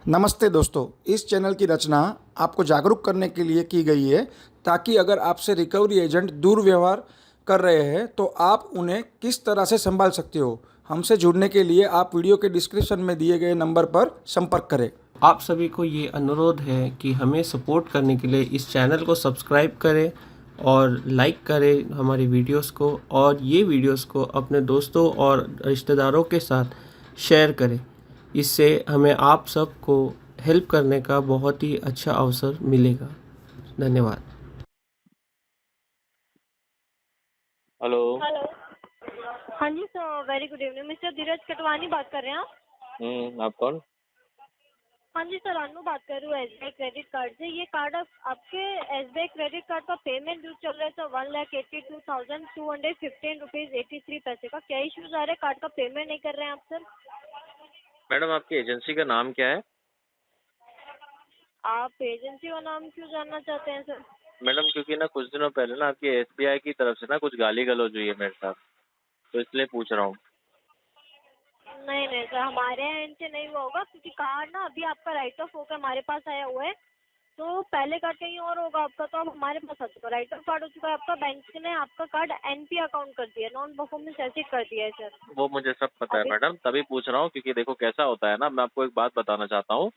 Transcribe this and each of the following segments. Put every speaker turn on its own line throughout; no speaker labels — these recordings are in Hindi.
नमस्ते दोस्तों, इस चैनल की रचना आपको जागरूक करने के लिए की गई है ताकि अगर आपसे रिकवरी एजेंट दुर्व्यवहार कर रहे हैं तो आप उन्हें किस तरह से संभाल सकते हो। हमसे जुड़ने के लिए आप वीडियो के डिस्क्रिप्शन में दिए गए नंबर पर संपर्क करें।
आप सभी को ये अनुरोध है कि हमें सपोर्ट करने के लिए इस चैनल को सब्सक्राइब करें और लाइक करें हमारी वीडियोस को, और ये वीडियोस को अपने दोस्तों और रिश्तेदारों के साथ शेयर करें। इससे हमें आप सबको हेल्प करने का बहुत ही अच्छा अवसर मिलेगा। धन्यवाद।
हेलो।
हेलो। हाँ जी sir, very good evening. Mister Dheeraj Katwani बात कर रहे हैं आप?
आप कौन?
हाँ जी सर, अनु बात कर रही हूँ एसबीआई क्रेडिट कार्ड से। ये कार्ड आपके एसबीआई क्रेडिट कार्ड का पेमेंट ड्यू चल रहा है सर, 1,82,215 रुपीज़ 83 पैसे का। क्या इश्यूज आ रहे हैं? कार्ड का पेमेंट नहीं कर रहे हैं आप सर?
मैडम, आपकी एजेंसी का नाम क्या है?
आप एजेंसी का नाम क्यों जानना चाहते हैं सर?
मैडम, क्योंकि ना कुछ दिनों पहले ना आपकी एसबीआई की तरफ से ना कुछ गाली गलौज हुई है मेरे साथ, तो इसलिए पूछ रहा हूँ।
नहीं नहीं सर, हमारे यहाँ इनसे नहीं हुआ होगा, क्योंकि कार्ड ना अभी आपका राइट ऑफ होकर हमारे पास आया हुआ है। तो पहले कार्ड कहीं और होगा आपका, तो अब हमारे पास आ चुका, राइट ऑफ कार्ड हो चुका है आपका। बैंक ने आपका कार्ड एनपी अकाउंट कर दिया, नॉन परफॉर्मेंस एसिड कर दिया है सर।
वो मुझे सब पता है
अभी
मैडम, तभी पूछ रहा हूँ क्योंकि देखो कैसा होता है ना, मैं आपको एक बात बताना चाहता हूँ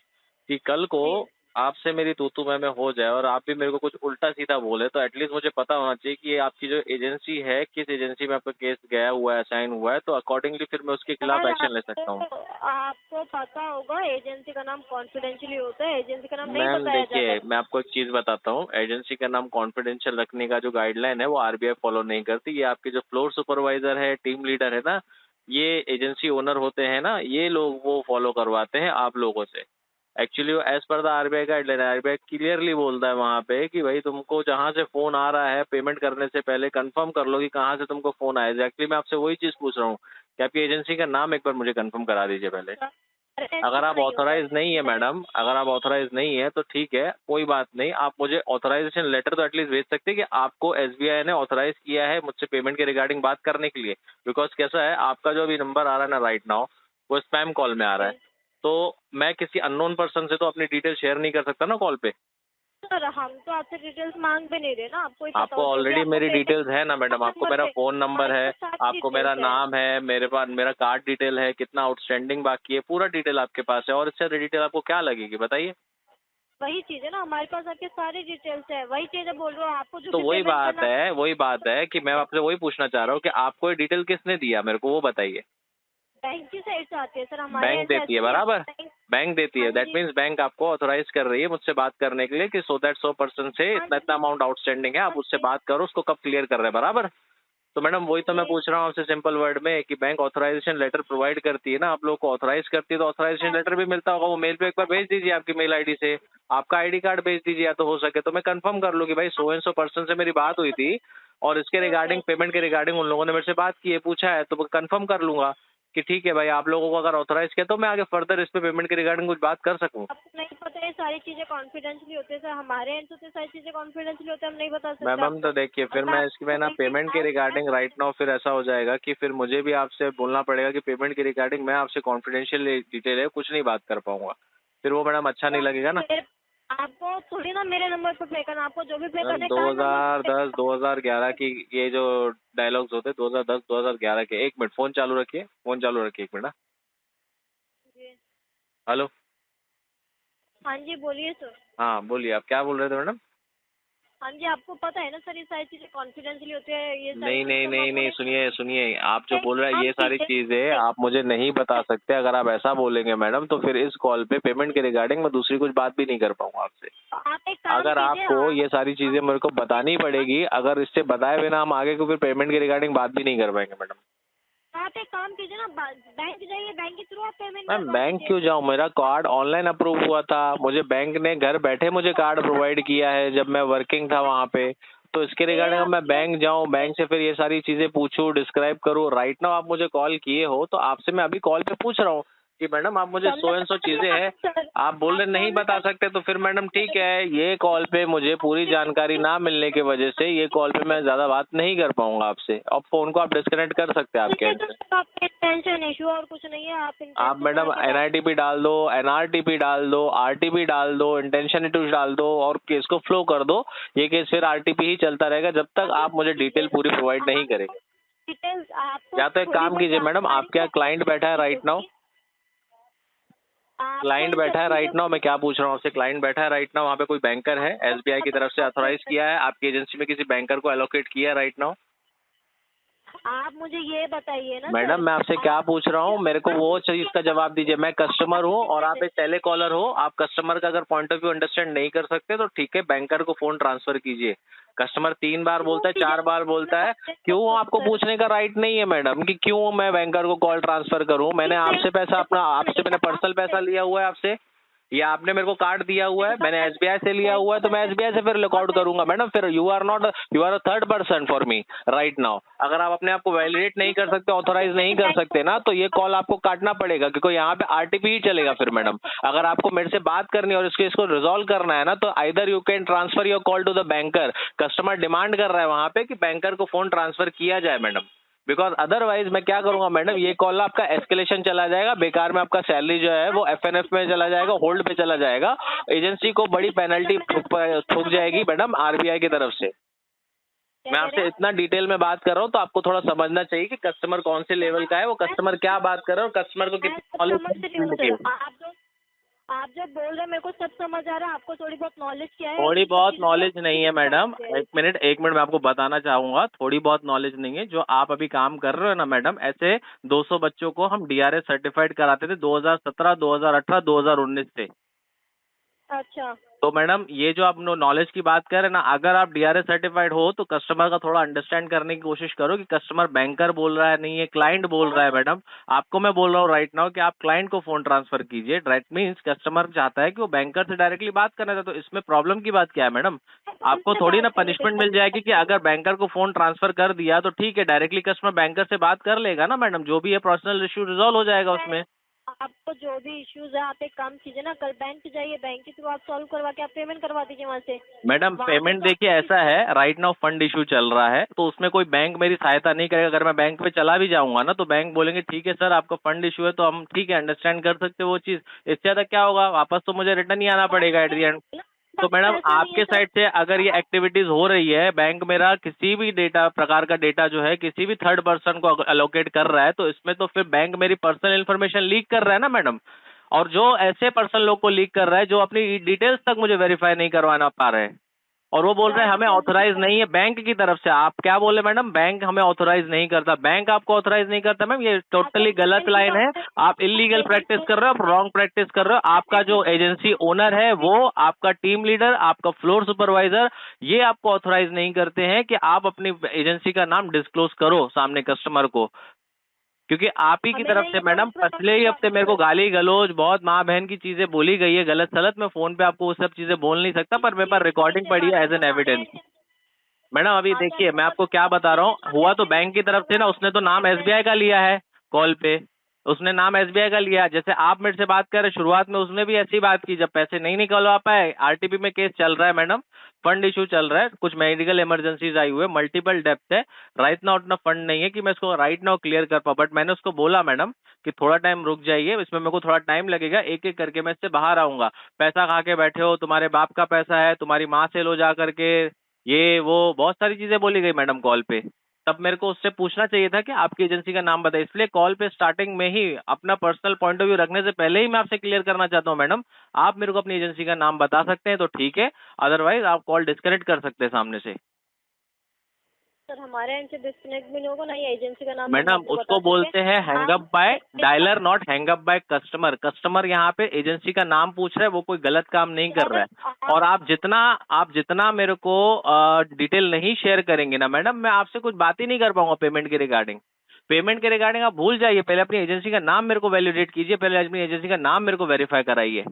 कि कल को
जी
आपसे मेरी तू मैं हो जाए और आप भी मेरे को कुछ उल्टा सीधा बोले तो एटलीस्ट मुझे पता होना चाहिए कि ये आपकी जो एजेंसी है, किस एजेंसी में आपका केस गया हुआ है, असाइन हुआ है, तो अकॉर्डिंगली फिर मैं उसके खिलाफ
सर,
एक्शन ले सकता हूँ।
आपको पता होगा एजेंसी का नाम कॉन्फिडेंशियली होता है, एजेंसी का नाम नहीं
मैम
बताया जाता
देखिए, मैं आपको एक चीज बताता हूँ, एजेंसी का नाम कॉन्फिडेंशियल रखने का जो गाइडलाइन है वो आरबीआई फॉलो नहीं करती। ये आपके जो फ्लोर सुपरवाइजर है, टीम लीडर है ना, ये एजेंसी ओनर होते हैं ना, ये लोग वो फॉलो करवाते हैं आप लोगों से। एक्चुअली वो as per the RBI guideline, RBI clearly बोलता है वहाँ पे कि भाई तुमको जहाँ से फोन आ रहा है पेमेंट करने से पहले कंफर्म कर लो कि कहाँ से तुमको फोन आया। एक्चुअली मैं आपसे वही चीज पूछ रहा हूँ कि आपकी एजेंसी का नाम एक बार मुझे कंफर्म करा दीजिए पहले।
है सर।
अगर आप
नहीं होता
ऑथराइज नहीं है
है।
मैडम, अगर आप ऑथराइज नहीं है तो ठीक है, कोई बात नहीं, आप मुझे ऑथराइजेशन लेटर तो एटलीस्ट भेज सकते हैं कि आपको एसबीआई ने ऑथराइज किया है मुझसे पेमेंट के रिगार्डिंग बात करने के लिए। बिकॉज कैसा है, आपका जो अभी नंबर आ रहा है ना राइट नाउ, वो स्पैम कॉल में आ रहा है, तो मैं किसी अननोन पर्सन से तो अपनी डिटेल शेयर नहीं कर सकता ना कॉल पे।
सर, हम तो आपसे डिटेल्स मांग भी नहीं रहे ना, आपको ही पता
आपको
हो जो भी
ऑलरेडी
आपको
मेरी
पेमेंट
डिटेल्स है ना मैडम, आपको
नंबर
मेरा
पे
फोन नंबर
हमारे
है,
पास सारी
आपको मेरा
डिटेल्स है।
नाम है, मेरे पास मेरा कार्ड डिटेल है, कितना आउटस्टैंडिंग बाकी है, पूरा डिटेल आपके पास है, और इससे डिटेल आपको क्या लगेगी बताइए।
वही चीज है ना, हमारे पास आपके सारी डिटेल्स है, वही चीज बोल रहा हूँ आपको जो
तो
भी पेमेंट करना।
वही बात है कि मैं आपसे वही पूछना चाह रहा हूँ कि आपको ये डिटेल किसने दिया मेरे को, वो बताइए।
बैंक की साइड से आती है सर, हमारे
बैंक
यहाँ से
देती है
ऐसे नहीं
बराबर,
आता बैंक।
बैंक देती
हाँ
है, दैट
जी।
मीन्स बैंक आपको ऑथराइज कर रही है मुझसे बात करने के लिए कि सो दैट 100% से
हाँ
इतना इतना
जी।
अमाउंट आउटस्टैंडिंग है, आप
हाँ
उससे
जी।
बात करो, उसको कब क्लियर कर रहे हैं बराबर। तो मैडम वही तो मैं
जी।
पूछ रहा हूँ आपसे सिंपल वर्ड में कि बैंक ऑथराइजेशन लेटर प्रोवाइड करती है ना, आप लोग को ऑथराइज करती है, तो ऑथराइजेशन लेटर भी मिलता होगा, वो मेल पे एक बार भेज दीजिए आपकी मेल आईडी से, आपका आईडी कार्ड भेज दीजिए, या तो हो सके तो मैं कंफर्म कर लूँ कि भाई सो एंड सो पर्सन से मेरी बात हुई थी और इसके रिगार्डिंग, पेमेंट के रिगार्डिंग उन लोगों ने मेरे से बात की है, पूछा है, तो मैं कंफर्म कर लूंगा कि ठीक है भाई, आप लोगों को अगर ऑथराइज किया तो मैं आगे फर्दर इस पे पेमेंट के रिगार्डिंग कुछ बात कर सकूं।
आपको नहीं पता है, सारी चीजें कॉन्फिडेंशियली होती है सर, हमारे एंड से सारी चीजें कॉन्फिडेंशियली होते हैं, हम नहीं बता सकते
मैम तो
आपको।
देखिए, फिर
अगर
मैं इसकी
आपको
में ना
कोई भी
पेमेंट के
डाउट है
रिगार्डिंग राइट नाउ फिर ऐसा हो जाएगा कि फिर मुझे भी आपसे बोलना पड़ेगा कि पेमेंट के रिगार्डिंग मैं आपसे कॉन्फिडेंशियल डिटेल है कुछ नहीं बात कर पाऊंगा, फिर वो मैडम अच्छा
तो
नहीं लगेगा ना।
आपको थोड़ी ना मेरे नंबर पर पे करना, आपको जो भी पे
मैम
करना है कार्ड नंबर पर पे
2010
करना।
2011 की ये जो डायलॉग्स होते हैं 2010 2011 के, एक मिनट फोन चालू रखिए, फोन चालू रखिए एक मिनट।
जी।
हेलो।
हाँ जी, बोलिए सर।
हाँ बोलिए, आप क्या बोल रहे थे मैडम?
हाँ जी, आपको पता है ना सर, ये सारी चीजें कॉन्फिडेंशियली होती है, ये सारी
नहीं
चीजें
नहीं
तो हम
नहीं
आपको
नहीं,
नहीं
सुनिए सुनिए, आप जो
एक
बोल रहे हैं
काम
ये सारी
कीजिए।
चीजें आप मुझे नहीं बता सकते। अगर आप ऐसा बोलेंगे मैडम तो फिर इस कॉल पे पेमेंट के रिगार्डिंग मैं दूसरी कुछ बात भी नहीं कर पाऊंगा आपसे।
आप एक काम
अगर
कीजिए,
आपको ये सारी चीजें मेरे को बतानी पड़ेगी, अगर इससे बताए बिना हम आगे को फिर पेमेंट के रिगार्डिंग बात भी नहीं कर पाएंगे मैडम।
आप एक काम कीजिए ना, बैंक जाइए, बैंक के थ्रू आप पेमेंट
मैम
करवा
बैंक
दीजिए।
क्यों जाऊँ, मेरा कार्ड ऑनलाइन अप्रूव हुआ था, मुझे बैंक ने घर बैठे मुझे कार्ड प्रोवाइड किया है जब मैं वर्किंग था वहाँ पे, तो इसके
ये
रिगार्डिंग अब मैं
आपके
बैंक जाऊँ, बैंक से फिर ये सारी चीजें पूछूं, डिस्क्राइब करूँ। राइट नाउ आप मुझे कॉल किए हो तो आपसे मैं अभी कॉल पे पूछ रहा हूँ कि मैडम आप मुझे सो एंड सो चीजें हैं आप बोल रहे नहीं बता सकते, तो फिर मैडम ठीक है, ये कॉल पे मुझे पूरी जानकारी ना मिलने की वजह से ये कॉल पे मैं ज्यादा बात नहीं कर पाऊंगा आपसे। अब फोन को आप डिस्कनेक्ट कर सकते हैं आपके एंड से।
आपके टेंशन इशू और कुछ नहीं है।
आप मैडम NITP डाल दो, NRTP डाल दो, RTP डाल दो, इंटेंशन इशू डाल दो और केस को फ्लो कर दो। ये केस फिर RTP ही चलता रहेगा जब तक आप मुझे डिटेल पूरी प्रोवाइड नहीं करेंगे।
डिटेल्स आपको
या तो एक काम कीजिए मैडम, आपके यहाँ क्लाइंट बैठा है राइट नाउ, क्लाइंट बैठा है राइट नाउ, मैं क्या पूछ रहा हूँ आपसे, क्लाइंट बैठा है राइट नाउ, वहाँ पे कोई बैंकर है SBI की तरफ से ऑथोराइज किया है, आपकी एजेंसी में किसी बैंकर को एलोकेट किया है राइट नाउ?
आप मुझे ये बताइए ना
मैडम मैं आपसे क्या पूछ रहा हूँ, मेरे को वो चीज का जवाब दीजिए। मैं कस्टमर हूँ और आप एक टेली कॉलर हो, आप कस्टमर का अगर पॉइंट ऑफ व्यू अंडरस्टैंड नहीं कर सकते तो ठीक है, बैंकर को फोन ट्रांसफर कीजिए। कस्टमर 3 बार बोलता है, 4 बार बोलता है, क्यों आपको पूछने का राइट नहीं है मैडम कि क्यों मैं बैंकर को कॉल ट्रांसफर करूँ? मैंने आपसे पैसा अपना, आपसे मैंने पर्सनल पैसा लिया हुआ है आपसे, या आपने मेरे को कार्ड दिया हुआ है, मैंने SBI से लिया हुआ है, तो मैं SBI से फिर लुकआउट करूंगा मैडम। फिर you are a third person for me right now. अगर आप अपने आप को वैलिडेट नहीं कर सकते, ऑथोराइज नहीं कर सकते ना, तो ये कॉल आपको काटना पड़ेगा क्योंकि यहाँ पे RTP ही चलेगा फिर मैडम। अगर आपको मेरे से बात करनी है और इसको रिजॉल्व करना है ना, तो either you can transfer your call to the banker. Customer demand कर रहा है वहाँ पे कि बैंकर को फोन ट्रांसफर किया जाए मैडम, बिकॉज अदरवाइज मैं क्या करूंगा मैडम, ये कॉल आपका एस्केलेशन चला जाएगा, बेकार में आपका सैलरी जो है वो FNF में चला जाएगा, होल्ड पे चला जाएगा, एजेंसी को बड़ी पेनल्टी ठुक जाएगी मैडम RBI की तरफ से। मैं आपसे इतना डिटेल में बात कर रहा हूँ तो आपको थोड़ा समझना चाहिए कि कस्टमर कौन से लेवल का है, वो कस्टमर क्या बात कर रहा है और कस्टमर को कितनी नॉलेज।
आप जो बोल रहे हैं मेरे को सब समझ आ रहा है, आपको थोड़ी बहुत नॉलेज क्या है?
थोड़ी बहुत नॉलेज नहीं है मैडम, एक मिनट मैं आपको बताना चाहूंगा, थोड़ी बहुत नॉलेज नहीं है। जो आप अभी काम कर रहे हो ना मैडम, ऐसे 200 बच्चों को हम DRA सर्टिफाइड कराते थे 2017, 2018, 2019 से।
अच्छा,
तो मैडम ये जो आप नॉलेज की बात कर रहे हैं ना, अगर आप DRA सर्टिफाइड हो तो कस्टमर का थोड़ा अंडरस्टैंड करने की कोशिश करो कि कस्टमर बैंकर बोल रहा है नहीं है, क्लाइंट बोल रहा है मैडम। आपको मैं बोल रहा हूँ राइट नाउ कि आप क्लाइंट को फोन ट्रांसफर कीजिए। दैट मीन्स कस्टमर चाहता है कि वो बैंकर से डायरेक्टली बात करना चाहता है, तो इसमें प्रॉब्लम की बात क्या है मैडम? आपको थोड़ी ना पनिशमेंट मिल जाएगी कि अगर बैंकर को फोन ट्रांसफर कर दिया तो ठीक है, डायरेक्टली कस्टमर बैंकर से बात कर लेगा ना मैडम, जो भी है पर्सनल इश्यू रिजॉल्व हो जाएगा उसमें।
आपको जो भी इश्यूज है आप एक काम कीजिए ना, कल बैंक जाइए, बैंक के थ्रू आप सॉल्व करवा के आप पेमेंट करवा दीजिए वहाँ से।
मैडम पेमेंट देखिए ऐसा है, राइट नाउ फंड इशू चल रहा है तो उसमें कोई बैंक मेरी सहायता नहीं करेगा। अगर मैं बैंक पे चला भी जाऊंगा ना तो बैंक बोलेंगे ठीक है सर आपका फंड इशू है, तो हम ठीक है अंडरस्टैंड कर सकते हैं वो चीज। इससे ज्यादा क्या होगा, वापस तो मुझे रिटर्न ही आना पड़ेगा एट द एंड। तो मैडम आपके साइड से अगर ये एक्टिविटीज हो रही है, बैंक मेरा किसी भी डेटा प्रकार का डेटा जो है किसी भी थर्ड पर्सन को अलोकेट कर रहा है, तो इसमें तो फिर बैंक मेरी पर्सनल इन्फॉर्मेशन लीक कर रहा है ना मैडम। और जो ऐसे पर्सन लोग को लीक कर रहा है जो अपनी डिटेल्स तक मुझे वेरीफाई नहीं करवाना पा रहे हैं, और वो बोल रहे हैं हमें ऑथोराइज नहीं है बैंक की तरफ से। आप क्या बोले मैडम, बैंक हमें ऑथोराइज नहीं करता, बैंक आपको ऑथोराइज नहीं करता। मैम ये टोटली गलत लाइन है, आप इलीगल प्रैक्टिस कर रहे हो, आप रॉन्ग प्रैक्टिस कर रहे हो। आपका जो एजेंसी ओनर है वो, आपका टीम लीडर, आपका फ्लोर सुपरवाइजर, ये आपको ऑथोराइज नहीं करते हैं कि आप अपनी एजेंसी का नाम डिस्क्लोज करो सामने कस्टमर को, क्योंकि आप ही की तरफ से मैडम पिछले ही हफ्ते मेरे को गाली गलौज बहुत माँ बहन की चीजें बोली गई है गलत सलत। मैं फोन पे आपको वो सब चीजें बोल नहीं सकता, पर मेरे पास रिकॉर्डिंग पड़ी है एज एन एविडेंस। मैडम अभी देखिए मैं आपको क्या बता रहा हूँ, हुआ तो बैंक की तरफ से ना, उसने तो नाम SBI का लिया है कॉल पे, उसने नाम SBI का लिया। जैसे आप मेरे से बात कर रहे शुरुआत में, उसने भी ऐसी बात की, जब पैसे नहीं निकलवा पाए, RTP में केस चल रहा है मैडम, फंड इशू चल रहा है, कुछ मेडिकल इमरजेंसीज आई हुई है, मल्टीपल डेप्थ है, राइट नाउ उतना फंड नहीं है कि मैं इसको राइट नाउ क्लियर कर पाऊँ। बट मैंने उसको बोला मैडम कि थोड़ा टाइम रुक जाइए, इसमें मेरे को थोड़ा टाइम लगेगा, एक एक करके मैं इससे बाहर आऊंगा। पैसा खा के बैठे हो, तुम्हारे बाप का पैसा है, तुम्हारी माँ से लो जा करके, ये वो बहुत सारी चीजें बोली गई मैडम कॉल पे। तब मेरे को उससे पूछना चाहिए था कि आपकी एजेंसी का नाम बताइए। इसलिए कॉल पे स्टार्टिंग में ही अपना पर्सनल पॉइंट ऑफ व्यू रखने से पहले ही मैं आपसे क्लियर करना चाहता हूँ मैडम, आप मेरे को अपनी एजेंसी का नाम बता सकते हैं तो ठीक है, अदरवाइज आप कॉल डिस्कनेक्ट कर सकते हैं सामने से।
सर हमारे एंड से डिस्कनेक्ट भी नहीं होगा ना, ये एजेंसी का नाम
मैडम उसको बोलते हैं hang up by dialer, not hang up by customer. Customer यहाँ पे एजेंसी का नाम पूछ रहा है, वो कोई गलत काम नहीं कर रहा है। और आप जितना मेरे को डिटेल नहीं शेयर करेंगे ना मैडम, मैं आपसे कुछ बात ही नहीं कर पाऊंगा पेमेंट के रिगार्डिंग। पेमेंट के रिगार्डिंग आप भूल जाइए, पहले अपनी एजेंसी का नाम मेरे को वैलिडेट कीजिए, पहले अपनी एजेंसी का नाम मेरे को वेरीफाई कराइए,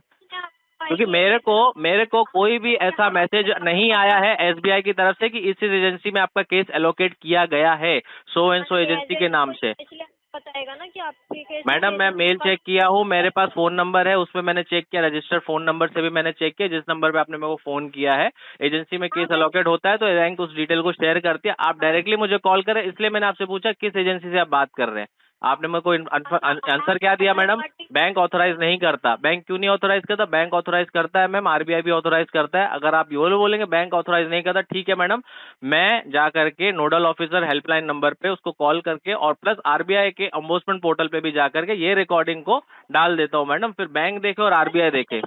क्योंकि मेरे को कोई भी ऐसा मैसेज नहीं आया है SBI की तरफ से कि इस एजेंसी में आपका केस एलोकेट किया गया है सो एंड सो एजेंसी के नाम से।
बताएगा ना कि आपके केस
मैडम मैं मेल चेक किया हूँ, मेरे पास फोन नंबर है, उसमें मैंने चेक किया, रजिस्टर्ड फोन नंबर से भी मैंने चेक किया, जिस नंबर पे आपने मेरे को फोन किया है। एजेंसी में केस अलॉकेट होता है तो रैंक उस डिटेल को शेयर करती है, आप डायरेक्टली मुझे कॉल करें, इसलिए मैंने आपसे पूछा किस एजेंसी से आप बात कर रहे हैं। आपने मेरे को आंसर क्या दिया मैडम? बैंक ऑथोराइज नहीं करता। बैंक क्यों नहीं ऑथोराइज करता? बैंक ऑथोराइज करता है मैम, आरबीआई भी ऑथोराइज करता है। अगर आप ये बोलेंगे बैंक ऑथोराइज नहीं करता, ठीक है मैडम, मैं जा करके नोडल ऑफिसर हेल्पलाइन नंबर पे उसको कॉल करके और प्लस आरबीआई के ओम्बुड्समैन पोर्टल पे भी जा करके ये रिकॉर्डिंग को डाल देता हूँ मैडम, फिर बैंक देखे और आरबीआई देखे।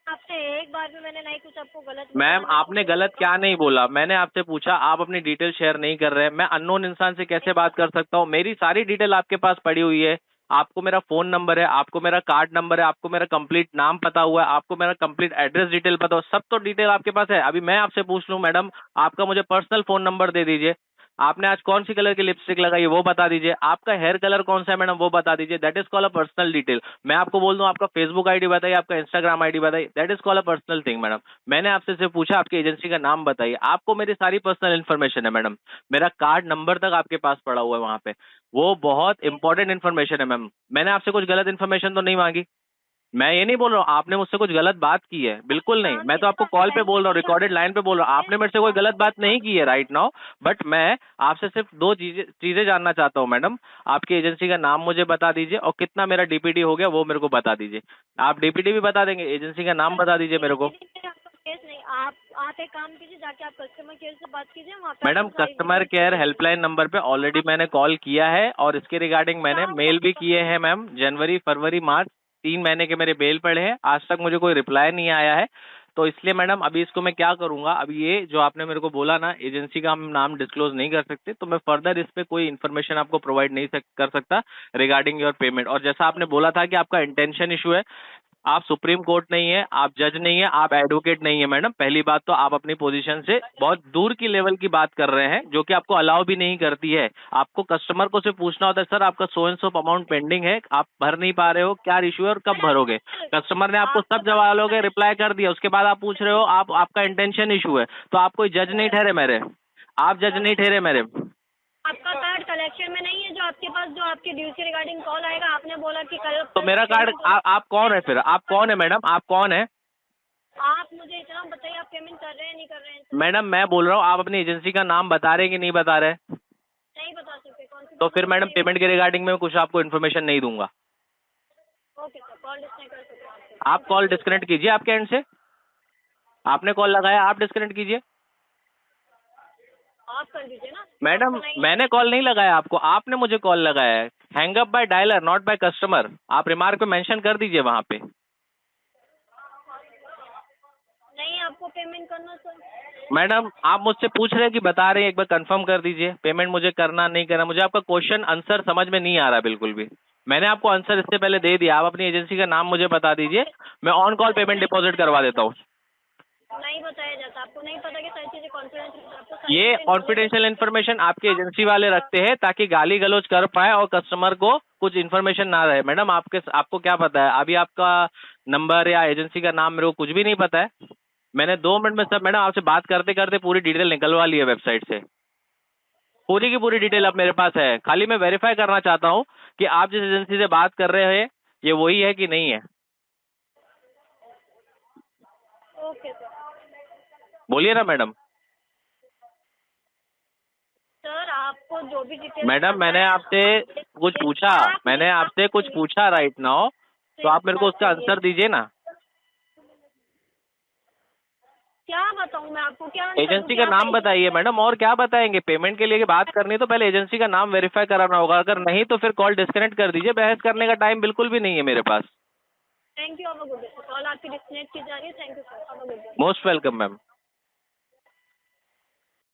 आपसे एक बार भी मैंने नहीं कुछ आपको गलत
मैम आपने गलत क्या नहीं बोला, मैंने आपसे पूछा, आप अपनी डिटेल शेयर नहीं कर रहे हैं, मैं अननोन इंसान से कैसे बात कर सकता हूँ? मेरी सारी डिटेल आपके पास पड़ी हुई है, आपको मेरा फोन नंबर है, आपको मेरा कार्ड नंबर है, आपको मेरा कंप्लीट नाम पता हुआ है, आपको मेरा कंप्लीट एड्रेस डिटेल पता हो, सब तो डिटेल आपके पास है। अभी मैं आपसे पूछ लूँ मैडम, आपका मुझे पर्सनल फोन नंबर दे दीजिए, आपने आज कौन सी कलर की लिपस्टिक लगाई है वो बता दीजिए, आपका हेयर कलर कौन सा है मैडम वो बता दीजिए, that is call a personal detail. मैं आपको बोल दूं आपका फेसबुक आईडी बताइए, आपका इंस्टाग्राम आईडी बताइए, that is call a personal thing madam. मैंने आपसे सिर्फ पूछा आपकी एजेंसी का नाम बताइए, आपको मेरी सारी पर्सनल इन्फॉर्मेशन है मैडम, मेरा कार्ड नंबर तक आपके पास पड़ा हुआ है वहां पे, वो बहुत इंपॉर्टेंट इन्फॉर्मेशन है मैम। मैंने आपसे कुछ गलत इन्फॉर्मेशन तो नहीं मांगी, मैं ये नहीं बोल रहा हूँ आपने मुझसे कुछ गलत बात की है, बिल्कुल नहीं, मैं तो आपको कॉल पे बोल रहा हूँ, रिकॉर्डेड लाइन पे बोल रहा हूँ, आपने मेरे से कोई गलत बात नहीं की है राइट नाउ। बट मैं आपसे सिर्फ दो चीजें जानना चाहता हूँ मैडम, आपकी एजेंसी का नाम मुझे बता दीजिए और कितना मेरा डीपीडी हो गया वो मेरे को बता दीजिए। आप डीपीडी भी बता देंगे, एजेंसी का नाम बता दीजिए मेरे को।
केस नहीं, आप एक काम कीजिए, जाके आप कस्टमर केयर से बात कीजिए वहाँ पे
मैडम
आपको सारी
कस्टमर
डिटेल्स
केयर
मिलेगी।
हेल्पलाइन नंबर पे ऑलरेडी मैंने कॉल किया है और इसके रिगार्डिंग मैंने मेल भी किए हैं मैम, जनवरी फरवरी मार्च 3 महीने के मेरे मेल पड़े हैं, आज तक मुझे कोई रिप्लाई नहीं आया है। तो इसलिए मैडम अभी इसको मैं क्या करूंगा, अभी ये जो आपने मेरे को बोला ना एजेंसी का हम नाम डिस्क्लोज नहीं कर सकते, तो मैं फर्दर इस पे कोई इन्फॉर्मेशन आपको प्रोवाइड नहीं कर सकता रिगार्डिंग योर पेमेंट। और जैसा आपने बोला था कि आपका इंटेंशन इशू है, आप सुप्रीम कोर्ट नहीं है, आप जज नहीं है, आप एडवोकेट नहीं है मैडम। पहली बात तो आप अपनी पोजीशन से बहुत दूर की लेवल की बात कर रहे हैं जो कि आपको अलाउ भी नहीं करती है। आपको कस्टमर को सिर्फ पूछना होता है सर आपका so and so amount pending है, आप भर नहीं पा रहे हो, क्या इशू है और कब भरोगे। कस्टमर ने आपको सब जवाब लोगे रिप्लाई कर दिया, उसके बाद आप पूछ रहे हो आपका इंटेंशन इशू है, तो आप कोई जज नहीं ठहरे मेरे, आप जज नहीं ठहरे मेरे।
आपका कार्ड कलेक्शन में नहीं है, जो आपके पास जो आपके ड्यू के रिगार्डिंग कॉल आएगा, आपने बोला कि कल
तो मेरा कार्ड आप कौन है फिर, आप कौन है मैडम, आप कौन है?
आप मुझे इतना बताइए, आप पेमेंट कर रहे हैं नहीं कर रहे हैं?
मैडम मैं बोल रहा हूँ आप अपनी एजेंसी का नाम बता रहे हैं कि नहीं बता रहे?
नहीं बता सकते, कौन सी?
तो फिर मैडम पेमेंट के रिगार्डिंग में कुछ आपको इन्फॉर्मेशन नहीं दूंगा।
ओके सर, कॉल डिस्कनेक्ट कर सकते हैं
आप कॉल डिस्कनेक्ट कीजिए आपके एंड से, आपने कॉल लगाया आप डिस्कनेक्ट कीजिए।
आप कर दीजिए ना
मैडम
आपको नहीं-
मैंने कॉल नहीं लगाया आपको, आपने मुझे कॉल लगाया है, hang up by dialer not by customer, आप रिमार्क पे मेंशन कर दीजिए वहां पे।
नहीं आपको पेमेंट करना सर।
मैडम आप मुझसे पूछ रहे हैं कि बता रहे हैं, एक बार कंफर्म कर दीजिए पेमेंट मुझे करना नहीं करना, मुझे आपका क्वेश्चन आंसर समझ में नहीं आ रहा बिल्कुल भी। मैंने आपको आंसर इससे पहले दे दिया, आप अपनी एजेंसी का नाम मुझे बता दीजिए, मैं ऑन कॉल पेमेंट डिपॉजिट करवा देता हूँ।
नहीं बताया जाता, आपको नहीं पता कि सारी चीजें कॉन्फिडेंशियल।
ये कॉन्फिडेंशियल इन्फॉर्मेशन आपकी एजेंसी वाले रखते हैं ताकि गाली गलौज कर पाए और कस्टमर को कुछ इन्फॉर्मेशन ना रहे। मैडम आपको क्या पता है, अभी आपका नंबर या एजेंसी का नाम मेरे को कुछ भी नहीं पता है, मैंने 2 मिनट में सब मैडम आपसे बात करते करते पूरी डिटेल निकलवा ली है वेबसाइट से, पूरी की पूरी डिटेल अब मेरे पास है। खाली मैं वेरीफाई करना चाहता हूँ कि आप जिस एजेंसी से बात कर रहे हैं ये वही है कि नहीं है।
Okay sir.
बोलिए ना मैडम।
सर आपको जो भी डिटेल
मैडम मैंने आपसे कुछ पूछा, मैंने आपसे कुछ पूछा राइट नाउ, तो आप मेरे को उसका आंसर दीजिए ना।
क्या बताऊं मैं आपको, क्या answer
एजेंसी
दूं?
का
क्या
नाम बताइए मैडम, और क्या बताएंगे, पेमेंट के लिए बात करनी है तो पहले एजेंसी का नाम वेरीफाई कराना होगा, अगर नहीं तो फिर कॉल डिस्कनेक्ट कर दीजिए, बहस करने का टाइम बिल्कुल भी नहीं है मेरे पास।
Thank you, have a good day. Call आपकी डिस्कनेक्ट की जा रही है, thank you sir, have a good day.
Most welcome ma'am.